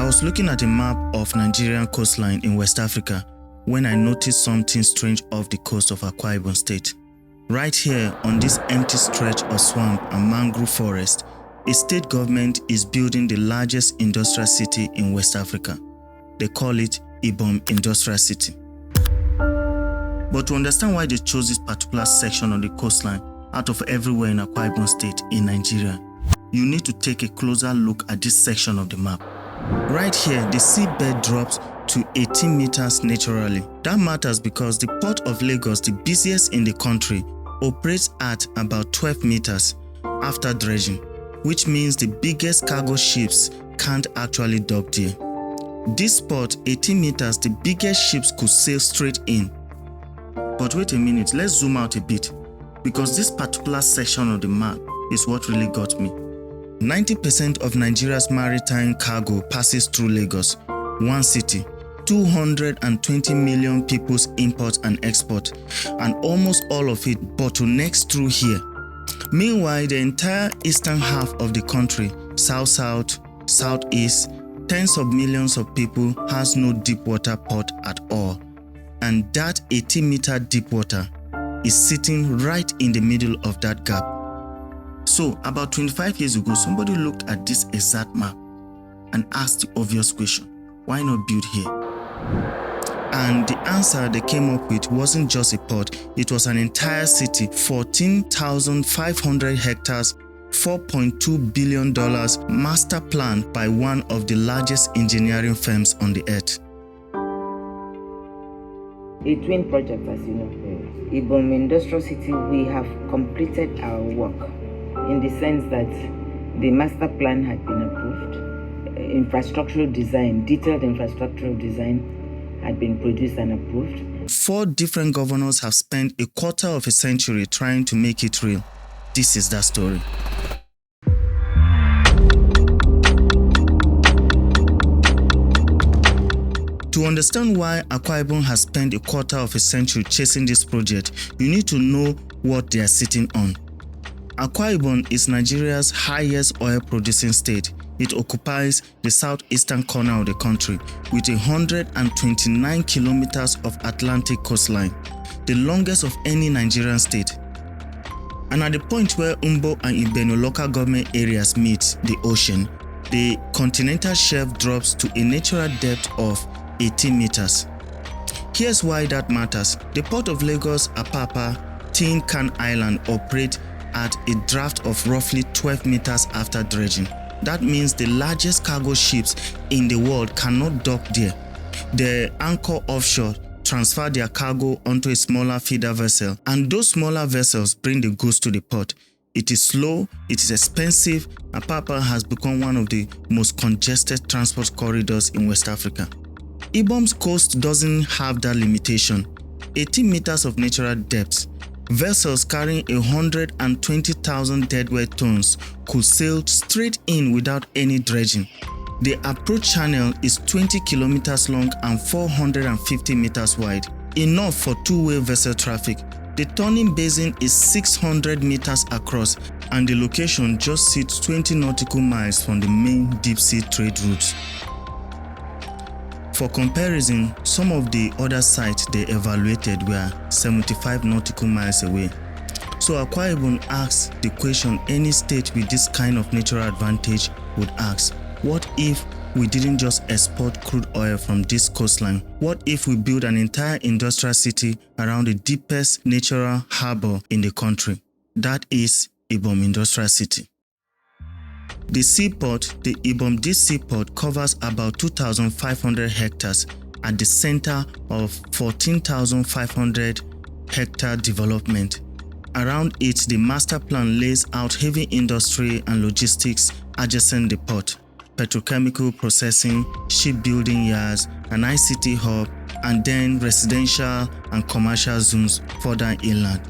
was looking at a map of Nigerian coastline in West Africa when I noticed something strange off the coast of Akwa Ibom State. Right here on this empty stretch of swamp and mangrove forest, a state government is building the largest industrial city in West Africa. They call it Ibom Industrial City. But to understand why they chose this particular section on the coastline out of everywhere in Akwa Ibom State in Nigeria, you need to take a closer look at this section of the map. Right here, the seabed drops to 18 meters naturally. That matters because the Port of Lagos, the busiest in the country, operates at about 12 meters after dredging, which means the biggest cargo ships can't actually dock there. This spot, 18 meters, the biggest ships could sail straight in. But wait a minute, let's zoom out a bit, because this particular section of the map is what really got me. 90% of Nigeria's maritime cargo passes through Lagos, one city, 220 million people's import and export, and almost all of it bottlenecks through here. Meanwhile, the entire eastern half of the country, south-south, southeast, tens of millions of people has no deep water port at all. And that 18-meter deep water is sitting right in the middle of that gap. So, about 25 years ago, somebody looked at this exact map and asked the obvious question, why not build here? And the answer they came up with wasn't just a port, it was an entire city, 14,500 hectares, $4.2 billion master plan by one of the largest engineering firms on the earth. A twin project, as you know. Ibom Industrial City, we have completed our work in the sense that the master plan had been approved, infrastructural design, detailed infrastructural design had been produced and approved. 4 different governors have spent a quarter of a century trying to make it real. This is that story. To understand why Akwa Ibom has spent a quarter of a century chasing this project, you need to know what they are sitting on. Akwa Ibom is Nigeria's highest oil-producing state. It occupies the southeastern corner of the country with 129 kilometers of Atlantic coastline, the longest of any Nigerian state. And at the point where Umbo and Ibeno local government areas meet the ocean, the continental shelf drops to a natural depth of 18 meters. Here's why that matters. The Port of Lagos, Apapa, Tin Can Island operate at a draft of roughly 12 meters after dredging. That means the largest cargo ships in the world cannot dock there. They anchor offshore, transfer their cargo onto a smaller feeder vessel, and those smaller vessels bring the goods to the port. It is slow, it is expensive, and Apapa has become one of the most congested transport corridors in West Africa. Ibom's coast doesn't have that limitation. 18 meters of natural depth. Vessels carrying 120,000 deadweight tons could sail straight in without any dredging. The approach channel is 20 kilometers long and 450 meters wide, enough for two-way vessel traffic. The turning basin is 600 meters across, and the location just sits 20 nautical miles from the main deep sea trade routes. For comparison, some of the other sites they evaluated were 75 nautical miles away. So Akwa Ibom asks the question any state with this kind of natural advantage would ask: what if we didn't just export crude oil from this coastline? What if we build an entire industrial city around the deepest natural harbor in the country? That is Ibom Industrial City. The seaport, the Ibom Deep Sea Port, covers about 2,500 hectares at the center of 14,500 hectare development. Around it, the master plan lays out heavy industry and logistics adjacent the port, petrochemical processing, shipbuilding yards, an ICT hub, and then residential and commercial zones further inland.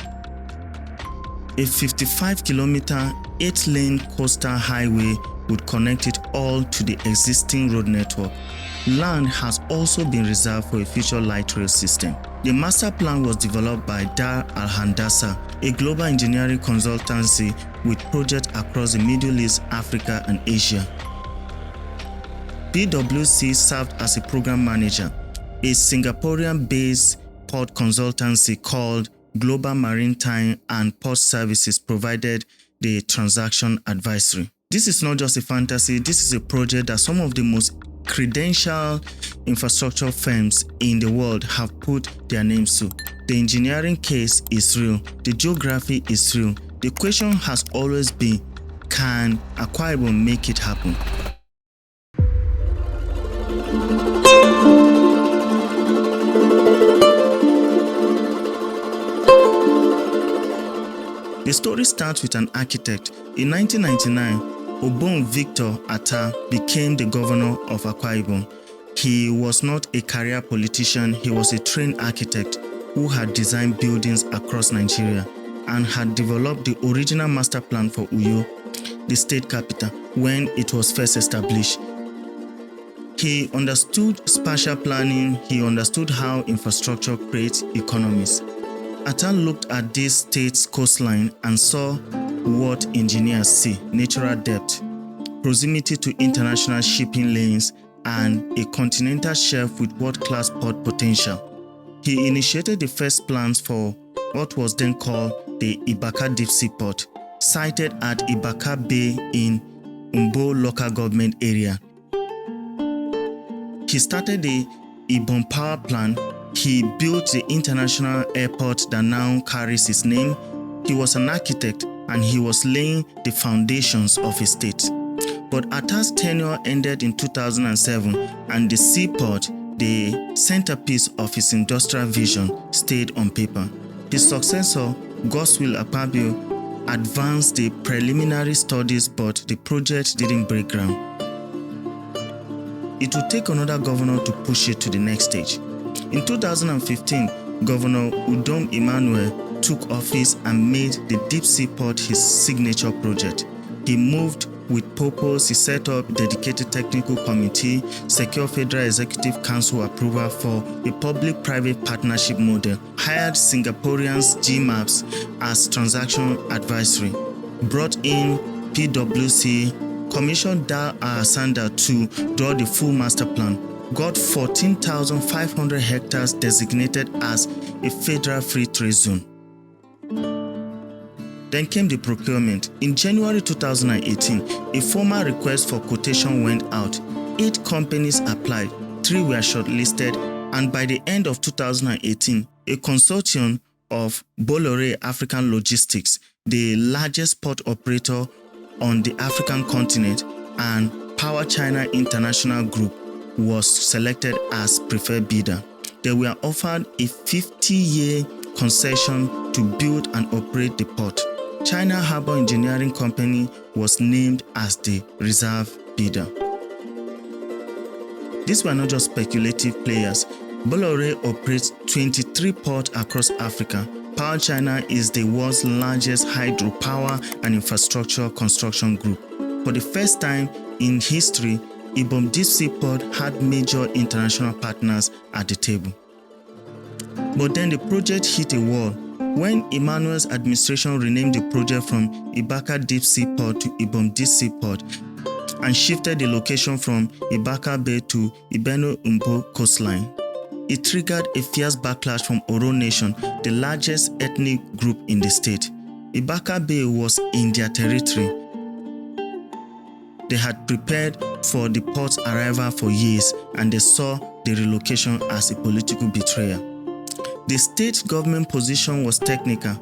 A 55-kilometer, 8-lane coastal highway would connect it all to the existing road network. Land has also been reserved for a future light rail system. The master plan was developed by Dar Al-Handasa, a global engineering consultancy with projects across the Middle East, Africa, and Asia. PwC served as a program manager. A Singaporean-based port consultancy called Global Maritime and Port Services provided the transaction advisory. This is not just a fantasy, this is a project that some of the most credentialed infrastructure firms in the world have put their names to. The engineering case is real, the geography is real. The question has always been, can Akwa Ibom make it happen? The story starts with an architect. In 1999, Obon Victor Atta became the governor of Akwa Ibom. He was not a career politician, he was a trained architect who had designed buildings across Nigeria and had developed the original master plan for Uyo, the state capital, when it was first established. He understood spatial planning, he understood how infrastructure creates economies. Atta looked at this state's coastline and saw what engineers see: natural depth, proximity to international shipping lanes, and a continental shelf with world-class port potential. He initiated the first plans for what was then called the Ibaka Deep Sea Port, sited at Ibaka Bay in Umbo local government area. He started the Ibom Power Plant. He built the international airport that now carries his name. He was an architect and he was laying the foundations of a state. But Atta's tenure ended in 2007 and the seaport, the centerpiece of his industrial vision, stayed on paper. His successor, Godswill Akpabio, advanced the preliminary studies, but the project didn't break ground. It would take another governor to push it to the next stage. In 2015, Governor Udom Emmanuel took office and made the Deep Sea Port his signature project. He moved with purpose. He set up a dedicated technical committee, secured Federal Executive Council approval for a public-private partnership model, hired Singaporeans GMAPS as transaction advisory, brought in PwC, commissioned Dar Sanda to draw the full master plan, got 14,500 hectares designated as a federal free trade zone. Then came the procurement. In January 2018, a formal request for quotation went out. 8 companies applied, 3 were shortlisted, and by the end of 2018, a consortium of Bolloré African Logistics, the largest port operator on the African continent, and Power China International Group was selected as preferred bidder. They were offered a 50-year concession to build and operate the port. China Harbour Engineering Company was named as the reserve bidder. These were not just speculative players. Bolloré operates 23 ports across Africa. Power China is the world's largest hydropower and infrastructure construction group. For the first time in history, Ibom Deep Sea Port had major international partners at the table. But then the project hit a wall. When Emmanuel's administration renamed the project from Ibaka Deep Sea Port to Ibom Deep Sea Port and shifted the location from Ibaka Bay to Ibeno Umbo coastline, it triggered a fierce backlash from Oro Nation, the largest ethnic group in the state. Ibaka Bay was in their territory. They had prepared for the port's arrival for years, and they saw the relocation as a political betrayal. The state government position was technical.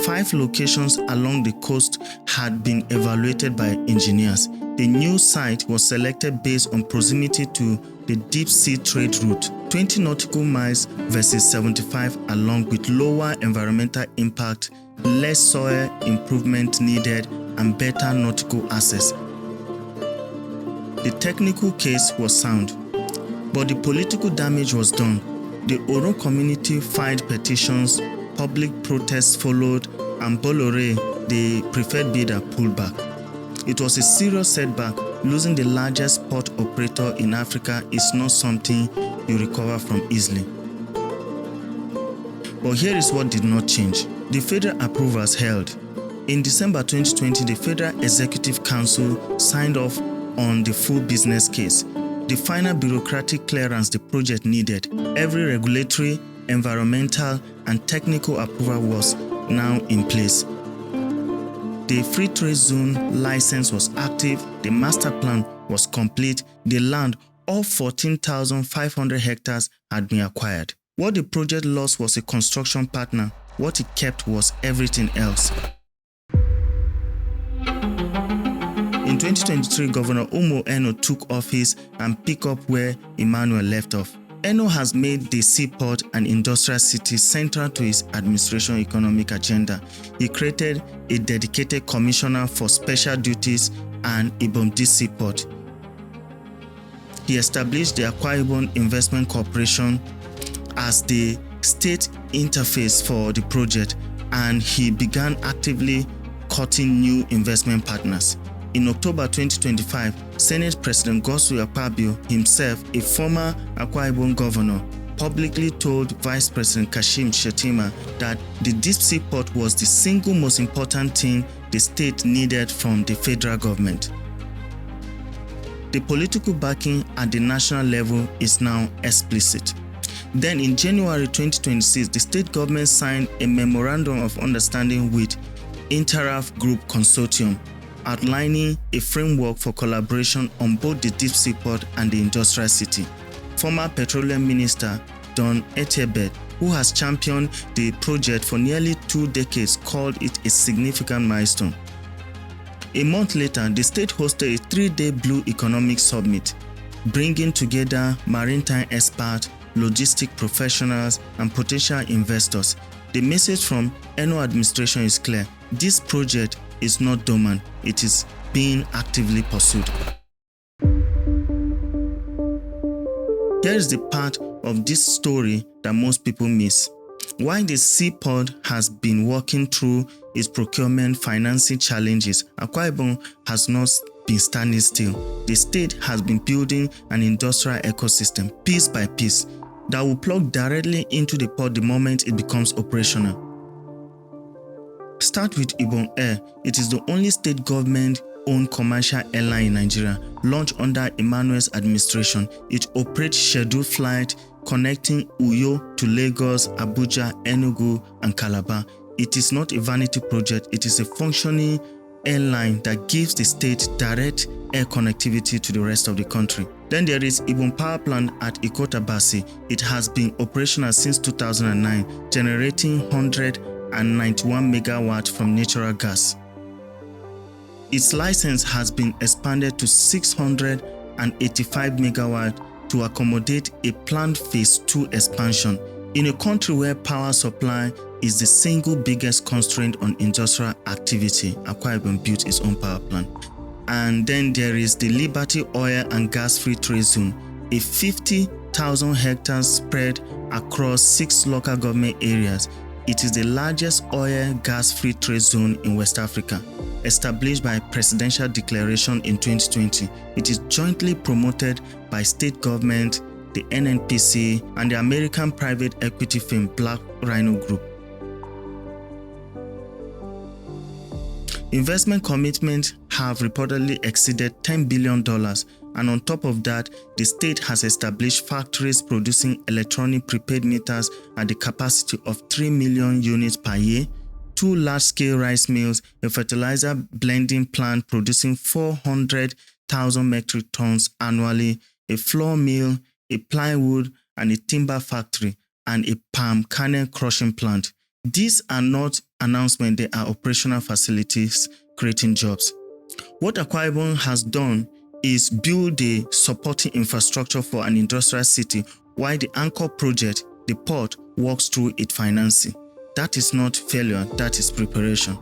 5 locations along the coast had been evaluated by engineers. The new site was selected based on proximity to the deep sea trade route, 20 nautical miles versus 75, along with lower environmental impact, less soil improvement needed, and better nautical access. The technical case was sound, but the political damage was done. The Oro community filed petitions, public protests followed, and Bolloré, the preferred bidder, pulled back. It was a serious setback. Losing the largest port operator in Africa is not something you recover from easily. But here is what did not change. The federal approvals held. In December 2020, the Federal Executive Council signed off on the full business case. the final bureaucratic clearance the project needed. Every regulatory, environmental, and technical approval was now in place. The free trade zone license was active, the master plan was complete, the land of 14,500 hectares had been acquired. What the project lost was a construction partner. What it kept was everything else. In 2023, Governor Umo Eno took office and picked up where Emmanuel left off. Eno has made the seaport and industrial city central to his administration economic agenda. He created a dedicated commissioner for special duties and Ibom Deep Sea Port. He established the Akwa Ibom Investment Corporation as the state interface for the project, and he began actively courting new investment partners. In October 2025, Senate President Godswill Akpabio himself, a former Akwa Ibom governor, publicly told Vice President Kashim Shettima that the deep sea port was the single most important thing the state needed from the federal government. The political backing at the national level is now explicit. Then in January 2026, the state government signed a memorandum of understanding with Interaf Group Consortium, outlining a framework for collaboration on both the deep sea port and the industrial city. Former Petroleum Minister Don Etiebet, who has championed the project for nearly 2 decades, called it a significant milestone. A month later, the state hosted a 3-day Blue Economic Summit, bringing together maritime experts, logistic professionals, and potential investors. The message from Eno administration is clear. This project is not dormant, it is being actively pursued. Here is the part of this story that most people miss. While the seaport has been working through its procurement financing challenges, Akwa Ibom has not been standing still. The state has been building an industrial ecosystem piece by piece that will plug directly into the port the moment it becomes operational. Start with Ibom Air. It is the only state government-owned commercial airline in Nigeria, launched under Emmanuel's administration. It operates scheduled flights connecting Uyo to Lagos, Abuja, Enugu, and Calabar. It is not a vanity project. It is a functioning airline that gives the state direct air connectivity to the rest of the country. Then there is Ibom Power Plant at Ikotabasi. It has been operational since 2009, generating 191 megawatts from natural gas. Its license has been expanded to 685 megawatts to accommodate a planned phase 2 expansion. In a country where power supply is the single biggest constraint on industrial activity, Akwa Ibom built its own power plant. And then there is the Liberty Oil and Gas Free Trade Zone, a 50,000 hectares spread across 6 local government areas. It is the largest oil gas free trade zone in West Africa, established by presidential declaration in 2020. It is jointly promoted by state government, the NNPC, and the American private equity firm Black Rhino Group. Investment commitments have reportedly exceeded $10 billion, and on top of that, the state has established factories producing electronic prepaid meters at the capacity of 3 million units per year, 2 large-scale rice mills, a fertilizer blending plant producing 400,000 metric tons annually, a flour mill, a plywood and a timber factory, and a palm kernel crushing plant. These are not announcements, they are operational facilities creating jobs. What Akwa Ibom has done is build the supporting infrastructure for an industrial city, while the anchor project, the port, works through its financing. That is not failure, that is preparation.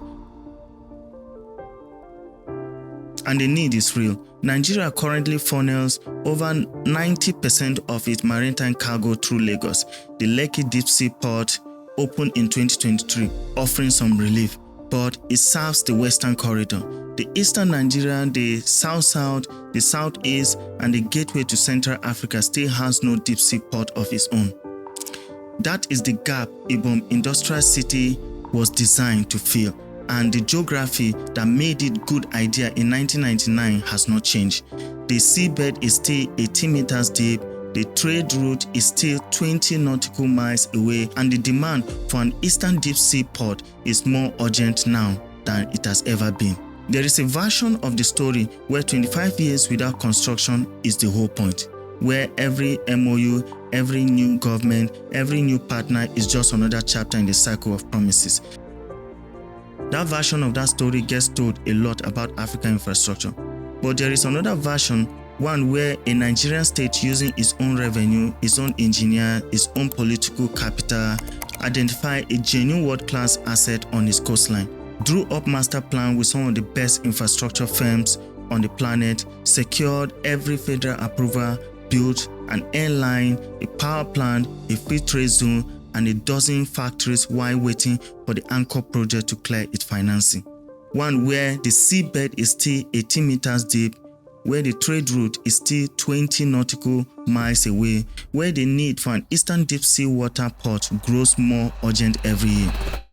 And the need is real. Nigeria currently funnels over 90% of its maritime cargo through Lagos. The Lekki Deep Sea Port opened in 2023, offering some relief, but it serves the western corridor. The eastern Nigeria, the south-south, the southeast, and the gateway to Central Africa still has no deep sea port of its own. That is the gap Ibom Industrial City was designed to fill, and the geography that made it a good idea in 1999 has not changed. The the seabed is still 18 meters deep, the trade route is still 20 nautical miles away, and the demand for an eastern deep sea port is more urgent now than it has ever been. There is a version of the story where 25 years without construction is the whole point, where every MOU, every new government, every new partner is just another chapter in the cycle of promises. That version of that story gets told a lot about African infrastructure. But there is another version, one where a Nigerian state using its own revenue, its own engineer, its own political capital, identify a genuine world-class asset on its coastline, drew up master plan with some of the best infrastructure firms on the planet, secured every federal approval, built an airline, a power plant, a free trade zone, and a dozen factories while waiting for the anchor project to clear its financing. One where the seabed is still 18 meters deep, where the trade route is still 20 nautical miles away, where the need for an eastern deep sea water port grows more urgent every year.